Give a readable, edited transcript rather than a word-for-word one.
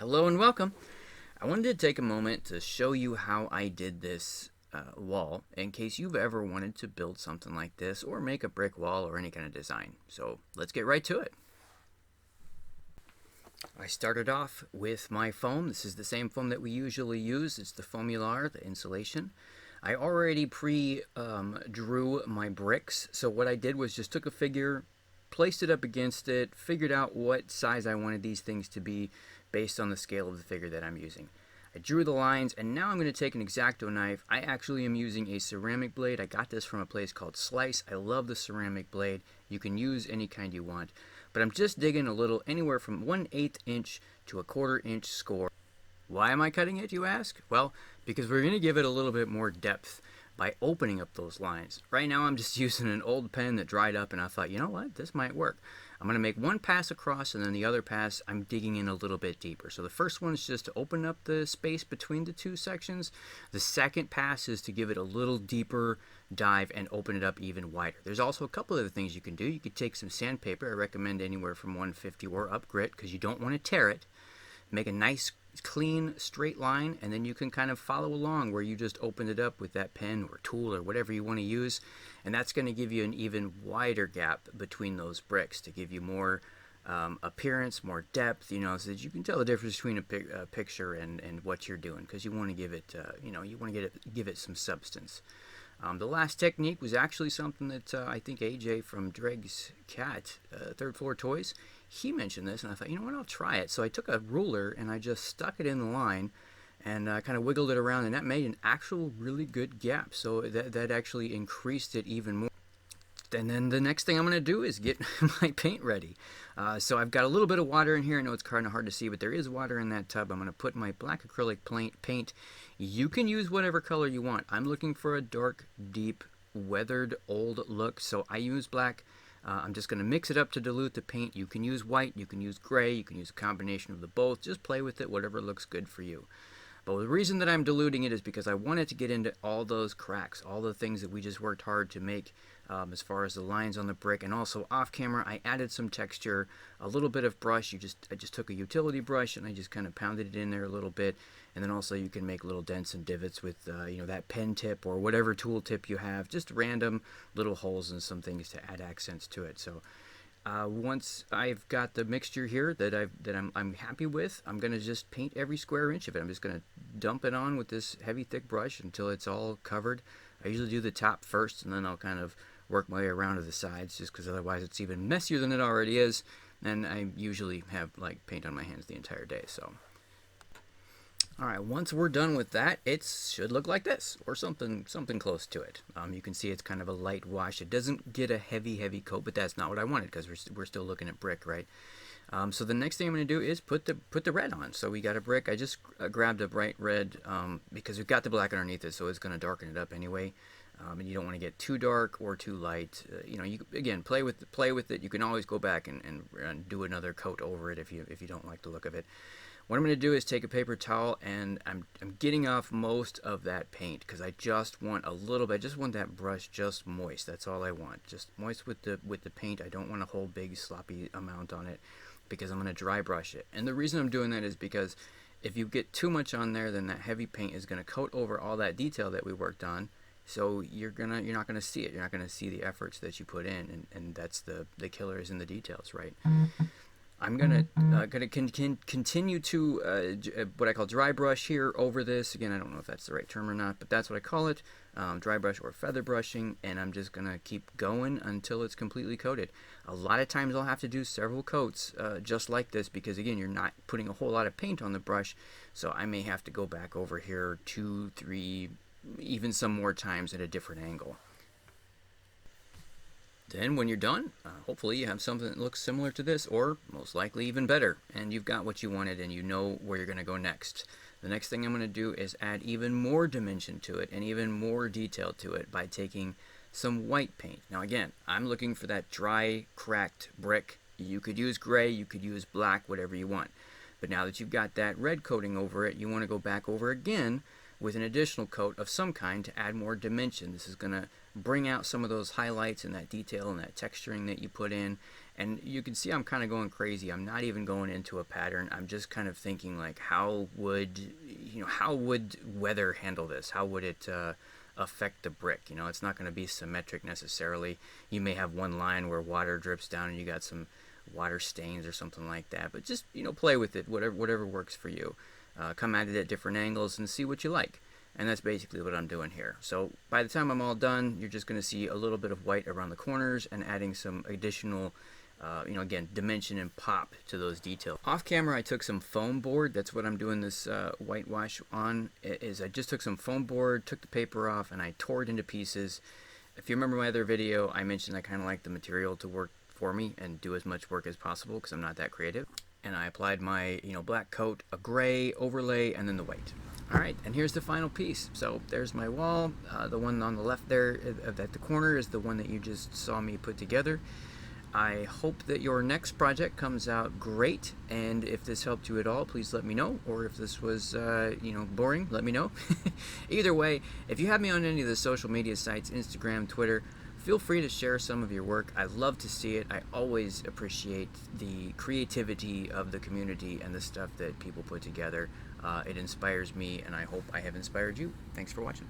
Hello and welcome. I wanted to take a moment to show you how I did this wall in case you've ever wanted to build something like this or make a brick wall or any kind of design. So let's get right to it. I started off with my foam. This is the same foam that we usually use. It's the Foamular, the insulation. I already drew my bricks. So what I did was just took a figure, placed it up against it, figured out what size I wanted these things to be based on the scale of the figure that I'm using. I drew the lines, and now I'm going to take an X-Acto knife. I actually am using a ceramic blade. I got this from a place called Slice. I love the ceramic blade. You can use any kind you want. But I'm just digging a little, anywhere from 1/8 inch to a 1/4 inch score. Why am I cutting it, you ask? Well, because we're going to give it a little bit more depth by opening up those lines. Right now I'm just using an old pen that dried up, and I thought, you know what, this might work. I'm going to make one pass across, and then the other pass I'm digging in a little bit deeper. So the first one is just to open up the space between the two sections. The second pass is to give it a little deeper dive and open it up even wider. There's also a couple other things you can do. You could take some sandpaper. I recommend anywhere from 150 or up grit because you don't want to tear it. Make a nice clean straight line, and then you can kind of follow along where you just opened it up with that pen or tool or whatever you want to use, and that's going to give you an even wider gap between those bricks to give you more appearance, more depth, you know, so that you can tell the difference between a picture and what you're doing, because you want to give it you want to give it some substance. The last technique was actually something that I think AJ from Dreg's Cat, Third Floor Toys, he mentioned this, and I thought, you know what, I'll try it. So I took a ruler and I just stuck it in the line and kind of wiggled it around, and that made an actual really good gap. So that actually increased it even more. And then the next thing I'm going to do is get my paint ready. So I've got a little bit of water in here. I know it's kind of hard to see, but there is water in that tub. I'm going to put my black acrylic paint. You can use whatever color you want. I'm looking for a dark, deep, weathered, old look, so I use black. I'm just going to mix it up to dilute the paint. You can use white, you can use gray, you can use a combination of the both. Just play with it, whatever looks good for you. But the reason that I'm diluting it is because I wanted to get into all those cracks, all the things that we just worked hard to make as far as the lines on the brick. And also off camera, I added some texture, a little bit of brush. I just took a utility brush and I just kind of pounded it in there a little bit. And then also you can make little dents and divots with that pen tip or whatever tool tip you have, just random little holes and some things to add accents to it. So once I've got the mixture here that I'm happy with, I'm going to just paint every square inch of it. I'm just going to dump it on with this heavy thick brush until it's all covered. I usually do the top first, and then I'll kind of work my way around to the sides, just because otherwise it's even messier than it already is. And I usually have like paint on my hands the entire day. So alright, once we're done with that, it should look like this, or something close to it. You can see it's kind of a light wash. It doesn't get a heavy coat, but that's not what I wanted, because we're still looking at brick, right? So the next thing I'm going to do is put the red on. So we got a brick. I just grabbed a bright red because we've got the black underneath it, so it's going to darken it up anyway. And you don't want to get too dark or too light. You again play with it. You can always go back and do another coat over it if you don't like the look of it. What I'm going to do is take a paper towel, and I'm getting off most of that paint because I just want a little bit. I just want that brush just moist. That's all I want. Just moist with the paint. I don't want a whole big sloppy amount on it because I'm going to dry brush it. And the reason I'm doing that is because if you get too much on there, then that heavy paint is going to coat over all that detail that we worked on. So you're not gonna see it. You're not gonna see the efforts that you put in, and that's the killer is in the details, right? I'm gonna continue to what I call dry brush here over this. Again, I don't know if that's the right term or not, but that's what I call it, dry brush or feather brushing, and I'm just gonna keep going until it's completely coated. A lot of times I'll have to do several coats just like this because, again, you're not putting a whole lot of paint on the brush, so I may have to go back over here 2, 3, even some more times at a different angle. Then when you're done, hopefully you have something that looks similar to this, or most likely even better, and you've got what you wanted and you know where you're going to go next. The next thing I'm going to do is add even more dimension to it and even more detail to it by taking some white paint. Now again, I'm looking for that dry, cracked brick. You could use gray, you could use black, whatever you want. But now that you've got that red coating over it, you want to go back over again with an additional coat of some kind to add more dimension. This is going to bring out some of those highlights and that detail and that texturing that you put in, And you can see I'm kind of going crazy. I'm not even going into a pattern. I'm just kind of thinking like, how would weather handle this? How would it affect the brick? You know, it's not going to be symmetric necessarily. You may have one line where water drips down and you got some water stains or something like that. But just, you know, play with it, whatever works for you. Come at it at different angles and see what you like. And that's basically what I'm doing here. So by the time I'm all done, you're just going to see a little bit of white around the corners and adding some additional, you know, again, dimension and pop to those details. Off camera, I took some foam board. That's what I'm doing this whitewash on. I just took some foam board, took the paper off, and I tore it into pieces. If you remember my other video, I mentioned I kind of like the material to work for me and do as much work as possible because I'm not that creative. And I applied my, you know, black coat, a gray overlay, and then the white. All right, and here's the final piece. So there's my wall. The one on the left there at the corner is the one that you just saw me put together. I hope that your next project comes out great, and if this helped you at all, please let me know, or if this was, you know, boring, let me know. Either way, if you have me on any of the social media sites, Instagram, Twitter, feel free to share some of your work. I love to see it. I always appreciate the creativity of the community and the stuff that people put together. It inspires me, and I hope I have inspired you. Thanks for watching.